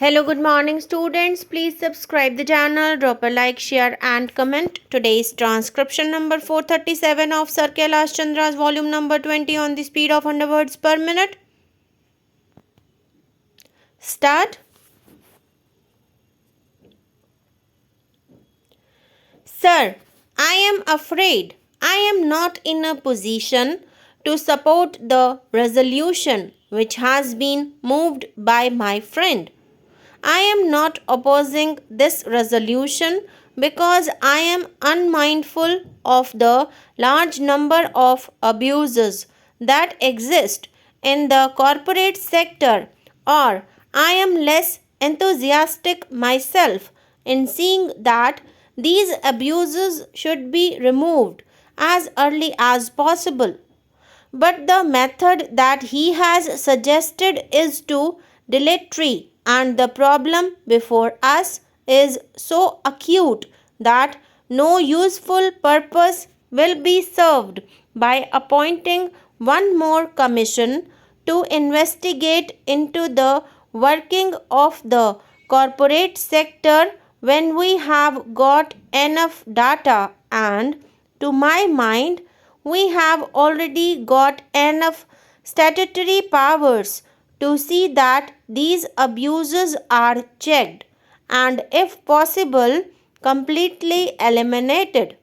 Hello, good morning students. Please subscribe the channel, drop a like, share and comment. Today's transcription number 437 of Sir Kailash Chandra's volume number 20 on the speed of 100 words per minute. Start. Sir, I am afraid I am not in a position to support the resolution which has been moved by my friend. I am not opposing this resolution because I am unmindful of the large number of abuses that exist in the corporate sector, or I am less enthusiastic myself in seeing that these abuses should be removed as early as possible. But the method that he has suggested is too dilatory, and the problem before us is so acute that no useful purpose will be served by appointing one more commission to investigate into the working of the corporate sector when we have got enough data, and to my mind we have already got enough statutory powers to see that these abuses are checked and, if possible, completely eliminated.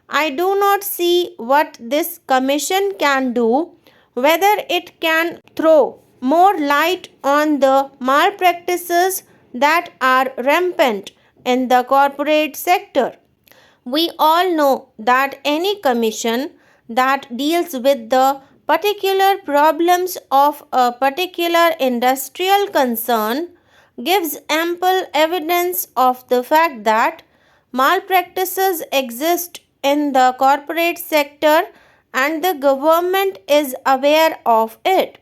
I do not see what this commission can do, whether it can throw more light on the malpractices that are rampant in the corporate sector. We all know that any commission that deals with the particular problems of a particular industrial concern gives ample evidence of the fact that malpractices exist in the corporate sector and the government is aware of it.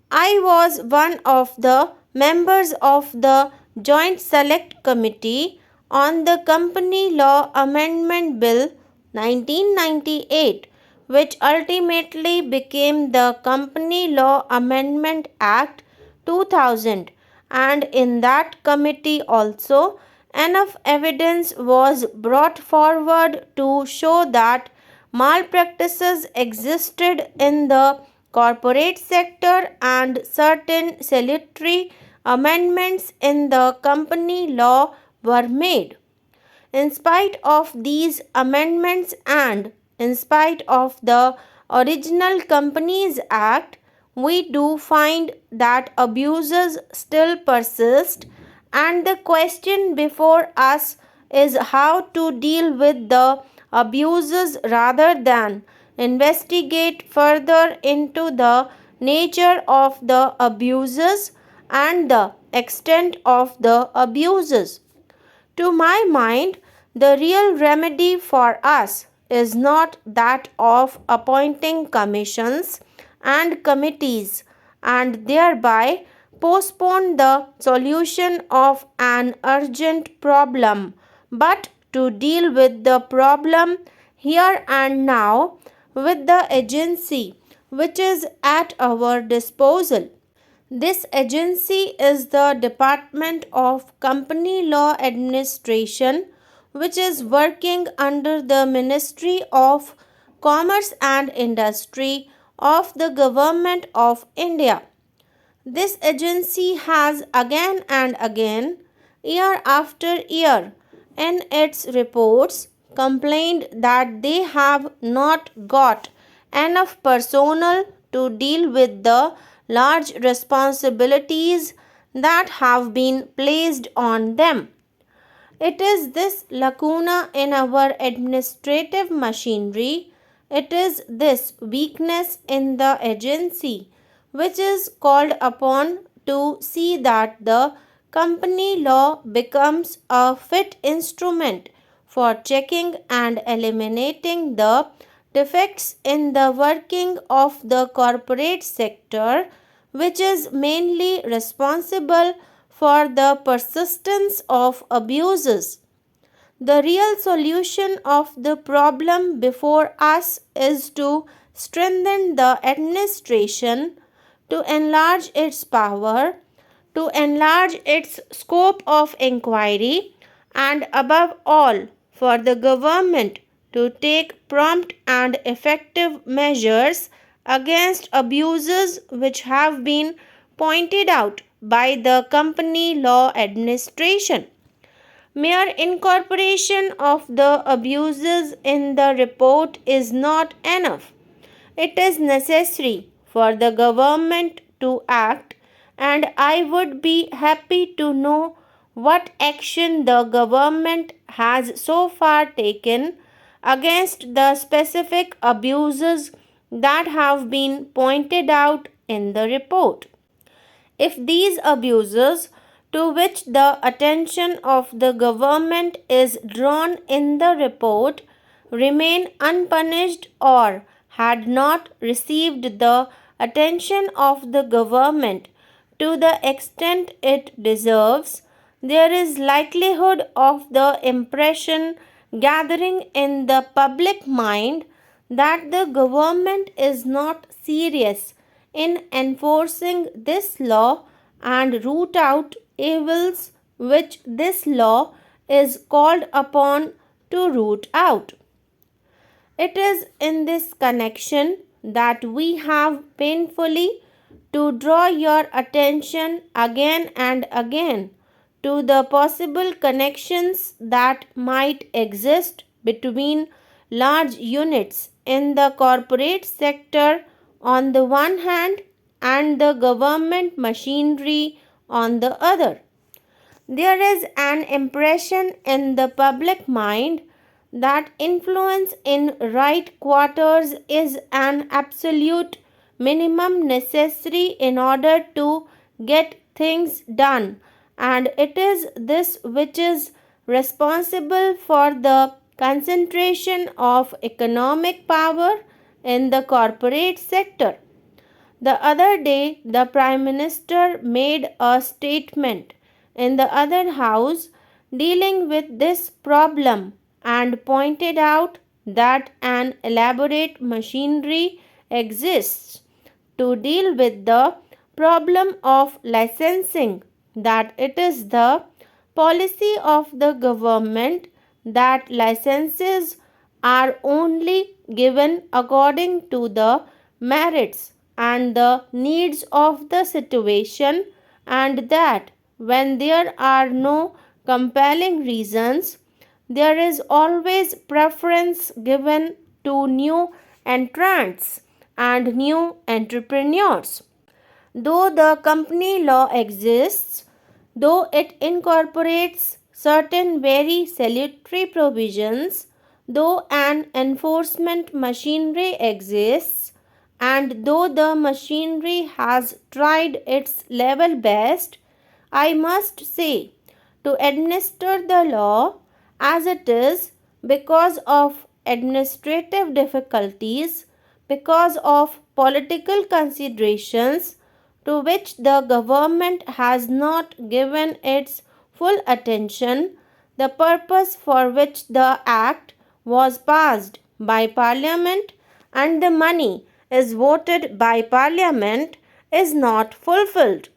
I was one of the members of the Joint Select Committee on the Company Law Amendment Bill 1998, which ultimately became the Company Law Amendment Act 2000, and in that committee also enough evidence was brought forward to show that malpractices existed in the corporate sector, and certain salutary amendments in the company law were made. In spite of these amendments and in spite of the original Companies Act, we do find that abuses still persist, and the question before us is how to deal with the abuses rather than investigate further into the nature of the abuses and the extent of the abuses. To my mind, the real remedy for us is not that of appointing commissions and committees and thereby postpone the solution of an urgent problem, but to deal with the problem here and now with the agency which is at our disposal. This agency is the Department of Company Law Administration, which is working under the Ministry of Commerce and Industry of the Government of India. This agency has again and again, year after year, in its reports complained that they have not got enough personnel to deal with the large responsibilities that have been placed on them. It is this lacuna in our administrative machinery, it is this weakness in the agency which is called upon to see that the company law becomes a fit instrument for checking and eliminating the defects in the working of the corporate sector, which is mainly responsible for the persistence of abuses. The real solution of the problem before us is to strengthen the administration, to enlarge its power, to enlarge its scope of inquiry, and above all, for the government to take prompt and effective measures against abuses which have been pointed out by the Company Law Administration. Mere incorporation of the abuses in the report is not enough. It is necessary for the government to act, and I would be happy to know what action the government has so far taken against the specific abuses that have been pointed out in the report. If these abuses to which the attention of the government is drawn in the report remain unpunished or had not received the attention of the government to the extent it deserves, there is likelihood of the impression gathering in the public mind that the government is not serious in enforcing this law and root out evils which this law is called upon to root out. It is in this connection that we have painfully to draw your attention again and again to the possible connections that might exist between large units in the corporate sector on the one hand and the government machinery on the other. There is an impression in the public mind that influence in right quarters is an absolute minimum necessary in order to get things done, and it is this which is responsible for the concentration of economic power in the corporate sector. The other day, the Prime Minister made a statement in the other house dealing with this problem and pointed out that an elaborate machinery exists to deal with the problem of licensing, that it is the policy of the government that licenses are only given according to the merits and the needs of the situation, and that when there are no compelling reasons, there is always preference given to new entrants and new entrepreneurs. Though the company law exists, though it incorporates certain very salutary provisions, though an enforcement machinery exists, and though the machinery has tried its level best, I must say, to administer the law as it is, because of administrative difficulties, because of political considerations to which the government has not given its full attention, the purpose for which the Act was passed by Parliament and the money is voted by Parliament is not fulfilled.